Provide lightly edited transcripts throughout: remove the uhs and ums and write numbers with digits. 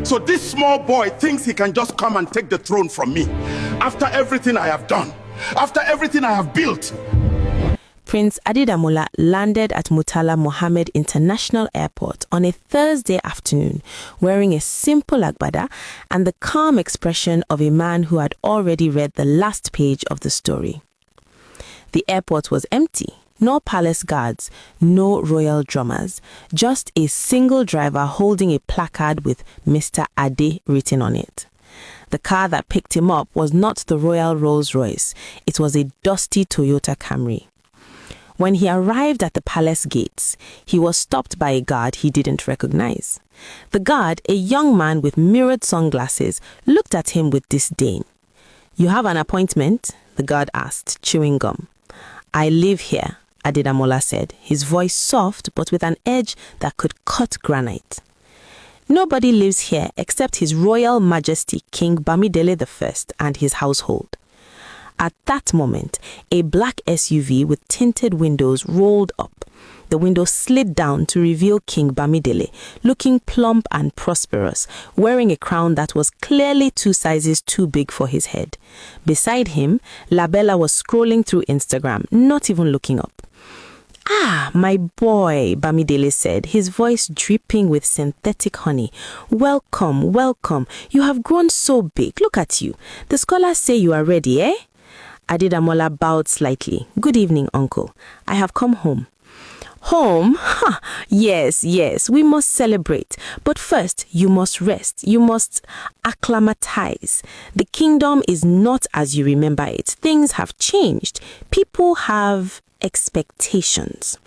So this small boy thinks he can just come and take the throne from me. After everything I have done, after everything I have built. Prince Adedamola landed at Murtala Mohammed International Airport on a Thursday afternoon, wearing a simple agbada and the calm expression of a man who had already read the last page of the story. The airport was empty. No palace guards, no royal drummers, just a single driver holding a placard with Mr. Ade written on it. The car that picked him up was not the Royal Rolls-Royce. It was a dusty Toyota Camry. When he arrived at the palace gates, he was stopped by a guard he didn't recognize. The guard, a young man with mirrored sunglasses, looked at him with disdain. "You have an appointment?" the guard asked, chewing gum. "I live here," Adedamola said, his voice soft but with an edge that could cut granite. "Nobody lives here except His Royal Majesty King Bamidele I and his household." At that moment, a black SUV with tinted windows rolled up. The window slid down to reveal King Bamidele, looking plump and prosperous, wearing a crown that was clearly 2 sizes too big for his head. Beside him, Labella was scrolling through Instagram, not even looking up. "Ah, my boy," Bamidele said, his voice dripping with synthetic honey. "Welcome, welcome. You have grown so big. Look at you. The scholars say you are ready, eh?" Adedamola bowed slightly. "Good evening, uncle. I have come home." "Home? Ha! Yes, we must celebrate. But first, you must rest. You must acclimatize. The kingdom is not as you remember it. Things have changed. People have expectations."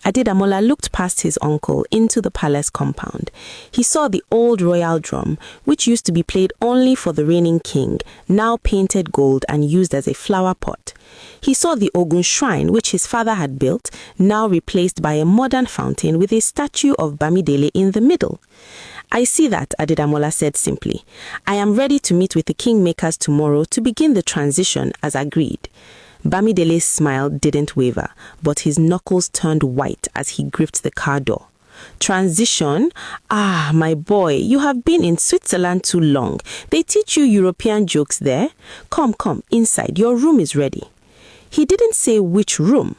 Adedamola looked past his uncle into the palace compound. He saw the old royal drum, which used to be played only for the reigning king, now painted gold and used as a flower pot. He saw the Ogun shrine, which his father had built, now replaced by a modern fountain with a statue of Bamidele in the middle. "I see that," Adedamola said simply. "I am ready to meet with the kingmakers tomorrow to begin the transition as agreed." Bamidele's smile didn't waver, but his knuckles turned white as he gripped the car door. "Transition? Ah, my boy, you have been in Switzerland too long. They teach you European jokes there. Come, inside. Your room is ready." He didn't say which room.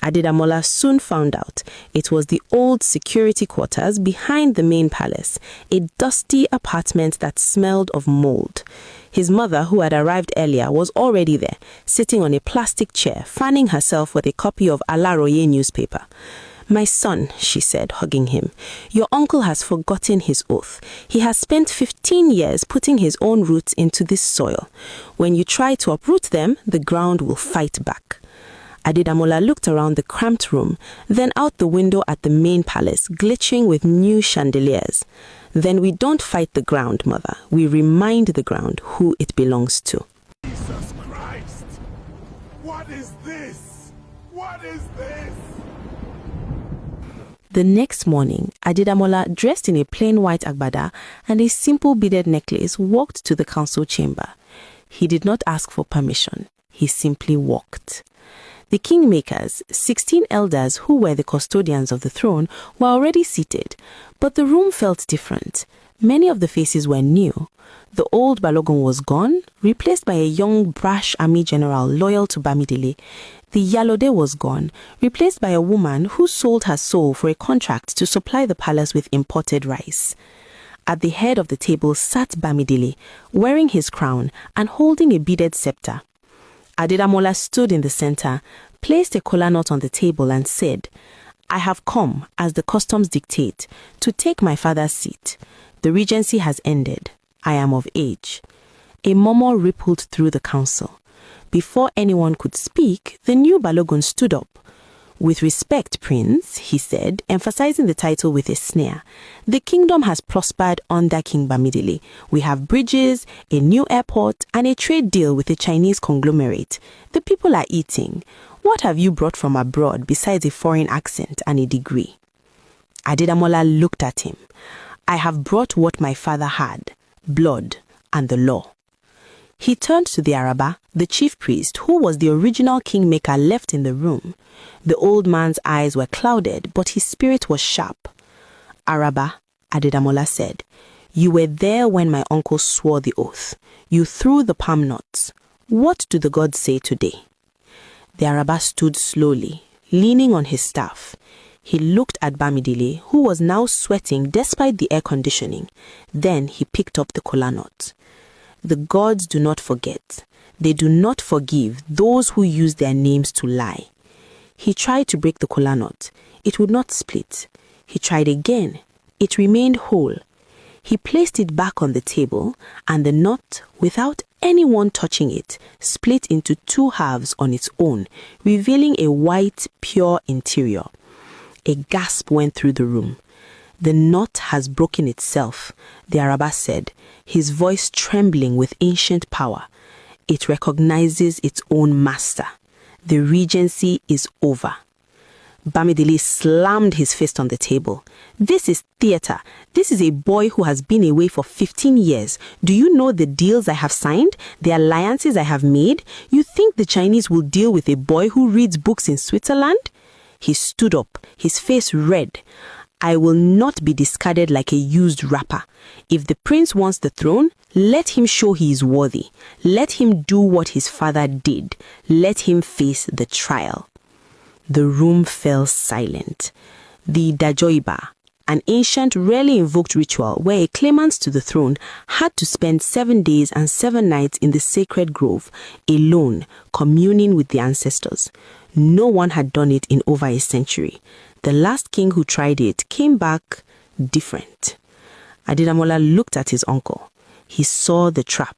Adedamola soon found out. It was the old security quarters behind the main palace, a dusty apartment that smelled of mold. His mother, who had arrived earlier, was already there, sitting on a plastic chair, fanning herself with a copy of Alaroye newspaper. "My son," she said, hugging him, "your uncle has forgotten his oath. He has spent 15 years putting his own roots into this soil. When you try to uproot them, the ground will fight back." Adedamola looked around the cramped room, then out the window at the main palace, glitching with new chandeliers. "Then we don't fight the ground, mother. We remind the ground who it belongs to." Jesus Christ! What is this? What is this? The next morning, Adedamola, dressed in a plain white agbada and a simple beaded necklace, walked to the council chamber. He did not ask for permission. He simply walked. The kingmakers, 16 elders who were the custodians of the throne, were already seated, but the room felt different. Many of the faces were new. The old Balogun was gone, replaced by a young, brash army general loyal to Bamidele. The Yalode was gone, replaced by a woman who sold her soul for a contract to supply the palace with imported rice. At the head of the table sat Bamidele, wearing his crown and holding a beaded scepter. Adedamola stood in the center, placed a kola nut on the table and said, "I have come, as the customs dictate, to take my father's seat. The regency has ended. I am of age." A murmur rippled through the council. Before anyone could speak, the new Balogun stood up. "With respect, Prince," he said, emphasizing the title with a sneer, "the kingdom has prospered under King Bamidele. We have bridges, a new airport, and a trade deal with a Chinese conglomerate. The people are eating. What have you brought from abroad besides a foreign accent and a degree?" Adedamola looked at him. "I have brought what my father had, blood and the law." He turned to the Araba, the chief priest, who was the original kingmaker left in the room. The old man's eyes were clouded, but his spirit was sharp. "Araba," Adedamola said, You were there when my uncle swore the oath. You threw the palm nuts. What do the gods say today? The Araba stood slowly, leaning on his staff. He looked at Bamidele, who was now sweating despite the air conditioning. Then he picked up the kola nut. The gods do not forget. They do not forgive those who use their names to lie. He tried to break the kola nut. It would not split. He tried again. It remained whole. He placed it back on the table, and the nut, without anyone touching it, split into 2 halves on its own, revealing a white, pure interior. A gasp went through the room. The knot has broken itself, the Araba said, his voice trembling with ancient power. It recognizes its own master. The regency is over. Bamidele slammed his fist on the table. This is theater. This is a boy who has been away for 15 years. Do you know the deals I have signed? The alliances I have made? You think the Chinese will deal with a boy who reads books in Switzerland? He stood up, his face red. I will not be discarded like a used wrapper. If the prince wants the throne, let him show he is worthy. Let him do what his father did. Let him face the trial. The room fell silent. The Dajoiba, an ancient, rarely invoked ritual where a claimant to the throne had to spend 7 days and 7 nights in the sacred grove, alone, communing with the ancestors. No one had done it in over a century. The last king who tried it came back different. Adedamola looked at his uncle. He saw the trap.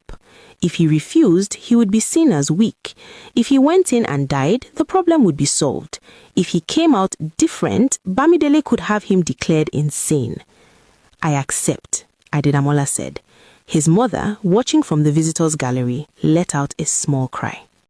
If he refused, he would be seen as weak. If he went in and died, the problem would be solved. If he came out different, Bamidele could have him declared insane. I accept, Adedamola said. His mother, watching from the visitors' gallery, let out a small cry.